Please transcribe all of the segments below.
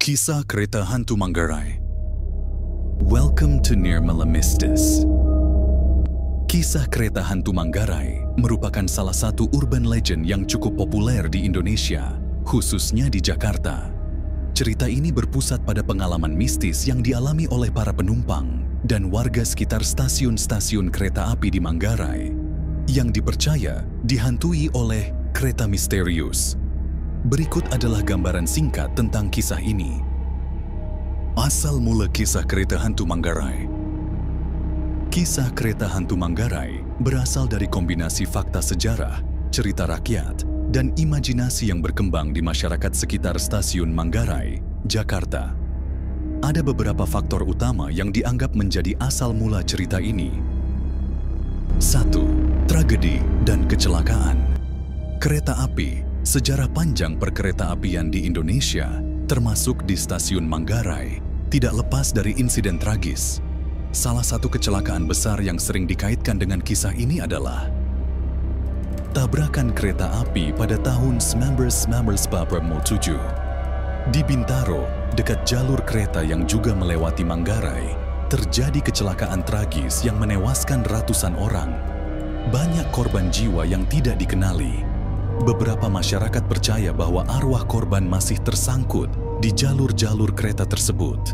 Kisah Kereta Hantu Manggarai. Welcome to Nirmala Mistis. Kisah Kereta Hantu Manggarai merupakan salah satu urban legend yang cukup populer di Indonesia, khususnya di Jakarta. Cerita ini berpusat pada pengalaman mistis yang dialami oleh para penumpang dan warga sekitar stasiun-stasiun kereta api di Manggarai, yang dipercaya dihantui oleh kereta misterius. Berikut adalah gambaran singkat tentang kisah ini. Asal mula kisah kereta hantu Manggarai. Kisah kereta hantu Manggarai berasal dari kombinasi fakta sejarah, cerita rakyat, dan imajinasi yang berkembang di masyarakat sekitar stasiun Manggarai, Jakarta. Ada beberapa faktor utama yang dianggap menjadi asal mula cerita ini. 1. Tragedi dan kecelakaan. Kereta api. Sejarah panjang perkereta-apian di Indonesia, termasuk di stasiun Manggarai, tidak lepas dari insiden tragis. Salah satu kecelakaan besar yang sering dikaitkan dengan kisah ini adalah tabrakan kereta api pada tahun 1997. Di Bintaro, dekat jalur kereta yang juga melewati Manggarai, terjadi kecelakaan tragis yang menewaskan ratusan orang. Banyak korban jiwa yang tidak dikenali. Beberapa masyarakat percaya bahwa arwah korban masih tersangkut di jalur-jalur kereta tersebut.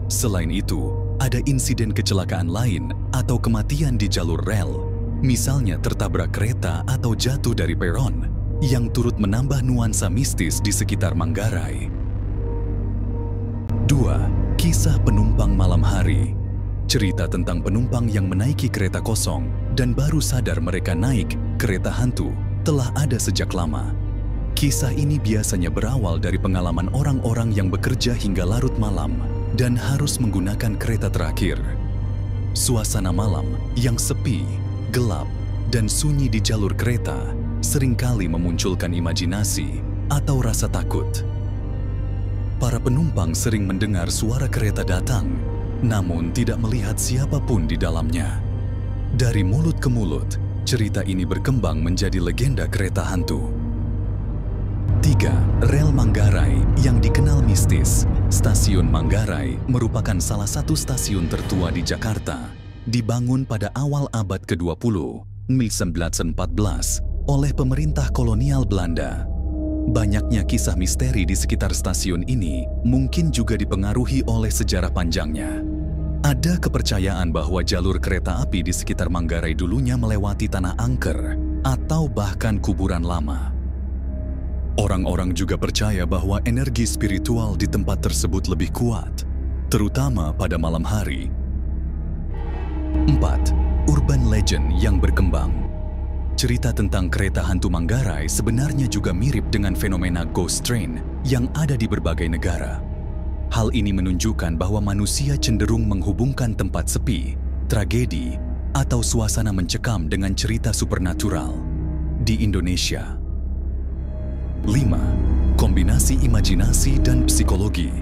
Selain itu, ada insiden kecelakaan lain atau kematian di jalur rel, misalnya tertabrak kereta atau jatuh dari peron, yang turut menambah nuansa mistis di sekitar Manggarai. 2. Kisah penumpang malam hari. Cerita tentang penumpang yang menaiki kereta kosong dan baru sadar mereka naik kereta hantu telah ada sejak lama. Kisah ini biasanya berawal dari pengalaman orang-orang yang bekerja hingga larut malam dan harus menggunakan kereta terakhir. Suasana malam yang sepi, gelap, dan sunyi di jalur kereta seringkali memunculkan imajinasi atau rasa takut. Para penumpang sering mendengar suara kereta datang, namun tidak melihat siapapun di dalamnya. Dari mulut ke mulut, cerita ini berkembang menjadi legenda kereta hantu. 3. Rel Manggarai yang dikenal mistis. Stasiun Manggarai merupakan salah satu stasiun tertua di Jakarta. Dibangun pada awal abad ke-20, 1914, oleh pemerintah kolonial Belanda. Banyaknya kisah misteri di sekitar stasiun ini mungkin juga dipengaruhi oleh sejarah panjangnya. Ada kepercayaan bahwa jalur kereta api di sekitar Manggarai dulunya melewati tanah angker atau bahkan kuburan lama. Orang-orang juga percaya bahwa energi spiritual di tempat tersebut lebih kuat, terutama pada malam hari. 4. Urban legend yang berkembang. Cerita tentang kereta hantu Manggarai sebenarnya juga mirip dengan fenomena ghost train yang ada di berbagai negara. Hal ini menunjukkan bahwa manusia cenderung menghubungkan tempat sepi, tragedi, atau suasana mencekam dengan cerita supernatural. Di Indonesia. 5. Kombinasi imajinasi dan psikologi.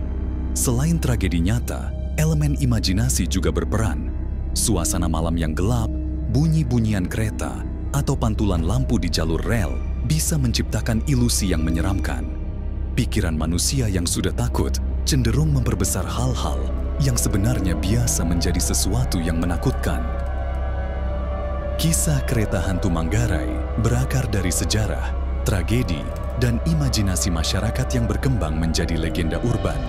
Selain tragedi nyata, elemen imajinasi juga berperan. Suasana malam yang gelap, bunyi-bunyian kereta, atau pantulan lampu di jalur rel bisa menciptakan ilusi yang menyeramkan. Pikiran manusia yang sudah takut cenderung memperbesar hal-hal yang sebenarnya biasa menjadi sesuatu yang menakutkan. Kisah kereta hantu Manggarai berakar dari sejarah, tragedi, dan imajinasi masyarakat yang berkembang menjadi legenda urban.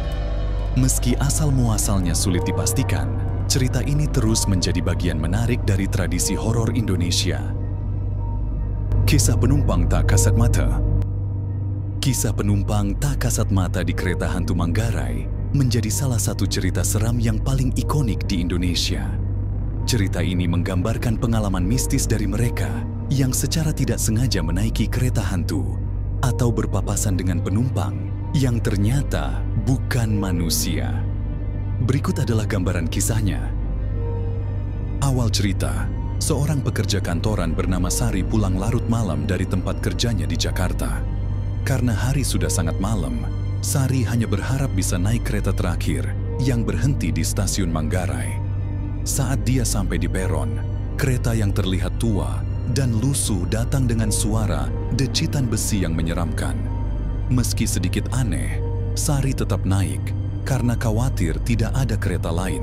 Meski asal-muasalnya sulit dipastikan, cerita ini terus menjadi bagian menarik dari tradisi horor Indonesia. Kisah penumpang tak kasat mata. Kisah penumpang tak kasat mata di kereta hantu Manggarai menjadi salah satu cerita seram yang paling ikonik di Indonesia. Cerita ini menggambarkan pengalaman mistis dari mereka yang secara tidak sengaja menaiki kereta hantu atau berpapasan dengan penumpang yang ternyata bukan manusia. Berikut adalah gambaran kisahnya. Awal cerita, seorang pekerja kantoran bernama Sari pulang larut malam dari tempat kerjanya di Jakarta. Karena hari sudah sangat malam, Sari hanya berharap bisa naik kereta terakhir yang berhenti di stasiun Manggarai. Saat dia sampai di peron, kereta yang terlihat tua dan lusuh datang dengan suara decitan besi yang menyeramkan. Meski sedikit aneh, Sari tetap naik karena khawatir tidak ada kereta lain.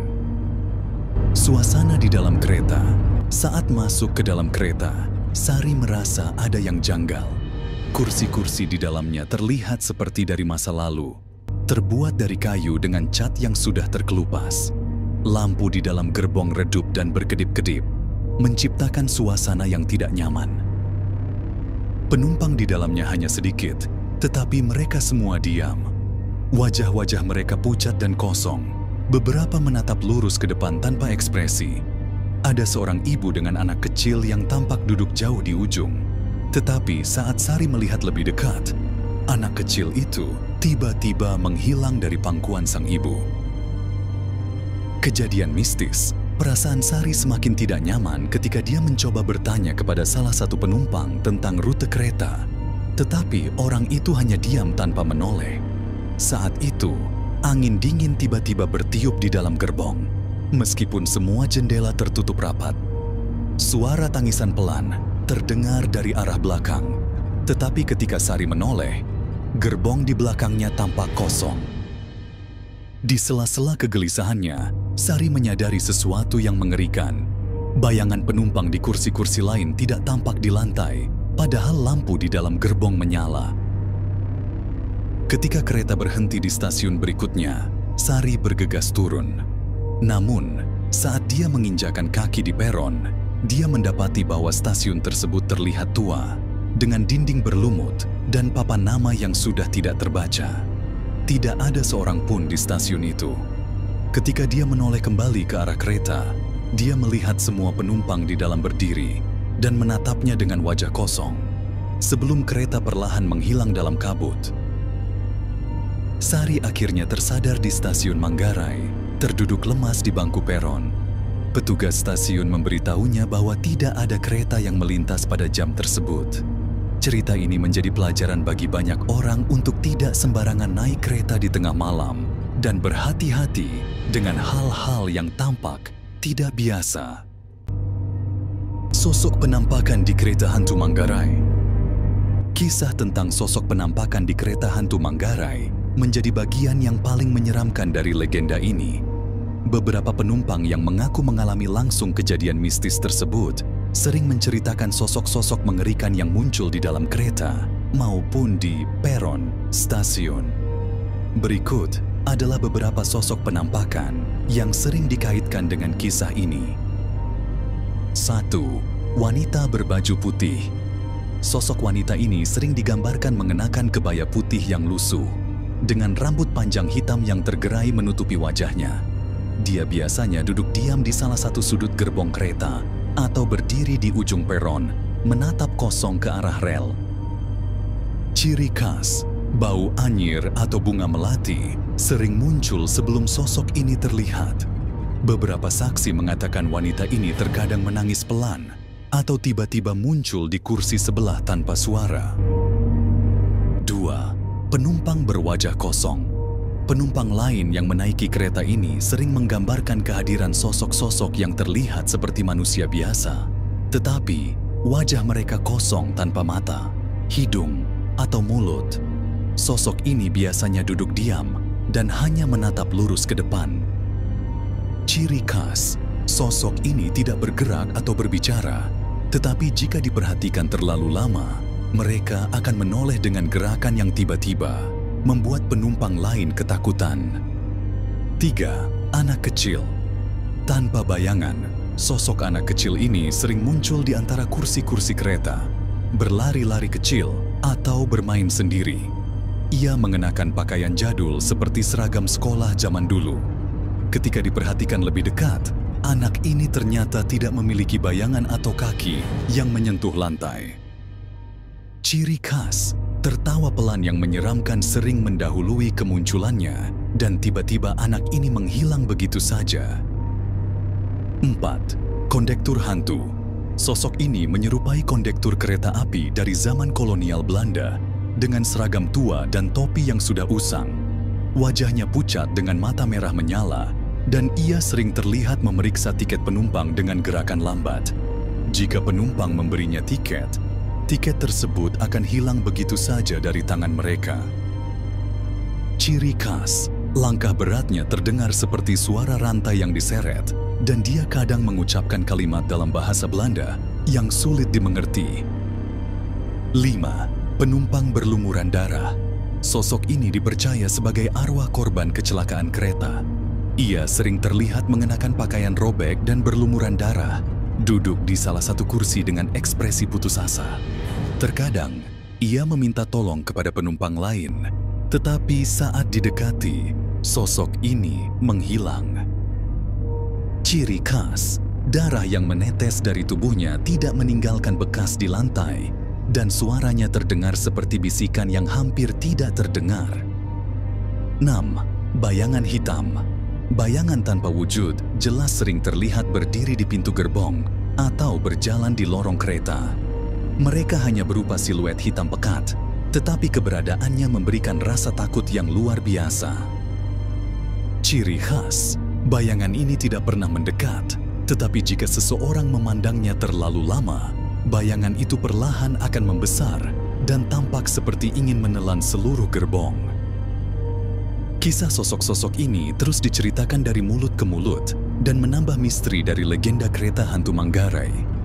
Suasana di dalam kereta. Saat masuk ke dalam kereta, Sari merasa ada yang janggal. Kursi-kursi di dalamnya terlihat seperti dari masa lalu, terbuat dari kayu dengan cat yang sudah terkelupas. Lampu di dalam gerbong redup dan berkedip-kedip, menciptakan suasana yang tidak nyaman. Penumpang di dalamnya hanya sedikit, tetapi mereka semua diam. Wajah-wajah mereka pucat dan kosong. Beberapa menatap lurus ke depan tanpa ekspresi. Ada seorang ibu dengan anak kecil yang tampak duduk jauh di ujung. Tetapi saat Sari melihat lebih dekat, anak kecil itu tiba-tiba menghilang dari pangkuan sang ibu. Kejadian mistis. Perasaan Sari semakin tidak nyaman ketika dia mencoba bertanya kepada salah satu penumpang tentang rute kereta. Tetapi orang itu hanya diam tanpa menoleh. Saat itu, angin dingin tiba-tiba bertiup di dalam gerbong. Meskipun semua jendela tertutup rapat, suara tangisan pelan terdengar dari arah belakang. Tetapi ketika Sari menoleh, gerbong di belakangnya tampak kosong. Di sela-sela kegelisahannya, Sari menyadari sesuatu yang mengerikan. Bayangan penumpang di kursi-kursi lain tidak tampak di lantai, padahal lampu di dalam gerbong menyala. Ketika kereta berhenti di stasiun berikutnya, Sari bergegas turun. Namun, saat dia menginjakan kaki di peron, dia mendapati bahwa stasiun tersebut terlihat tua, dengan dinding berlumut dan papan nama yang sudah tidak terbaca. Tidak ada seorang pun di stasiun itu. Ketika dia menoleh kembali ke arah kereta, dia melihat semua penumpang di dalam berdiri dan menatapnya dengan wajah kosong, sebelum kereta perlahan menghilang dalam kabut. Sari akhirnya tersadar di stasiun Manggarai, terduduk lemas di bangku peron. Petugas stasiun memberitahunya bahwa tidak ada kereta yang melintas pada jam tersebut. Cerita ini menjadi pelajaran bagi banyak orang untuk tidak sembarangan naik kereta di tengah malam dan berhati-hati dengan hal-hal yang tampak tidak biasa. Sosok penampakan di kereta hantu Manggarai. Kisah tentang sosok penampakan di kereta hantu Manggarai menjadi bagian yang paling menyeramkan dari legenda ini. Beberapa penumpang yang mengaku mengalami langsung kejadian mistis tersebut sering menceritakan sosok-sosok mengerikan yang muncul di dalam kereta maupun di peron stasiun. Berikut adalah beberapa sosok penampakan yang sering dikaitkan dengan kisah ini. 1. Wanita berbaju putih. Sosok wanita ini sering digambarkan mengenakan kebaya putih yang lusuh, dengan rambut panjang hitam yang tergerai menutupi wajahnya. Dia biasanya duduk diam di salah satu sudut gerbong kereta atau berdiri di ujung peron, menatap kosong ke arah rel. Ciri khas, bau anyir atau bunga melati sering muncul sebelum sosok ini terlihat. Beberapa saksi mengatakan wanita ini terkadang menangis pelan atau tiba-tiba muncul di kursi sebelah tanpa suara. 2. Penumpang berwajah kosong. Penumpang lain yang menaiki kereta ini sering menggambarkan kehadiran sosok-sosok yang terlihat seperti manusia biasa, tetapi wajah mereka kosong tanpa mata, hidung, atau mulut. Sosok ini biasanya duduk diam dan hanya menatap lurus ke depan. Ciri khas, sosok ini tidak bergerak atau berbicara, tetapi jika diperhatikan terlalu lama, mereka akan menoleh dengan gerakan yang tiba-tiba, membuat penumpang lain ketakutan. 3. Anak kecil. Tanpa bayangan, sosok anak kecil ini sering muncul di antara kursi-kursi kereta, berlari-lari kecil atau bermain sendiri. Ia mengenakan pakaian jadul seperti seragam sekolah zaman dulu. Ketika diperhatikan lebih dekat, anak ini ternyata tidak memiliki bayangan atau kaki yang menyentuh lantai. Ciri khas, tertawa pelan yang menyeramkan sering mendahului kemunculannya, dan tiba-tiba anak ini menghilang begitu saja. 4. Kondektur hantu. Sosok ini menyerupai kondektur kereta api dari zaman kolonial Belanda, dengan seragam tua dan topi yang sudah usang. Wajahnya pucat dengan mata merah menyala, dan ia sering terlihat memeriksa tiket penumpang dengan gerakan lambat. Jika penumpang memberinya tiket tersebut akan hilang begitu saja dari tangan mereka. Ciri khas, langkah beratnya terdengar seperti suara rantai yang diseret, dan dia kadang mengucapkan kalimat dalam bahasa Belanda yang sulit dimengerti. 5. Penumpang berlumuran darah. Sosok ini dipercaya sebagai arwah korban kecelakaan kereta. Ia sering terlihat mengenakan pakaian robek dan berlumuran darah, duduk di salah satu kursi dengan ekspresi putus asa. Terkadang, ia meminta tolong kepada penumpang lain, tetapi saat didekati, sosok ini menghilang. Ciri khas, darah yang menetes dari tubuhnya tidak meninggalkan bekas di lantai, dan suaranya terdengar seperti bisikan yang hampir tidak terdengar. 6. Bayangan hitam. Bayangan tanpa wujud jelas sering terlihat berdiri di pintu gerbong atau berjalan di lorong kereta. Mereka hanya berupa siluet hitam pekat, tetapi keberadaannya memberikan rasa takut yang luar biasa. Ciri khas, bayangan ini tidak pernah mendekat, tetapi jika seseorang memandangnya terlalu lama, bayangan itu perlahan akan membesar dan tampak seperti ingin menelan seluruh gerbong. Kisah sosok-sosok ini terus diceritakan dari mulut ke mulut dan menambah misteri dari legenda kereta hantu Manggarai.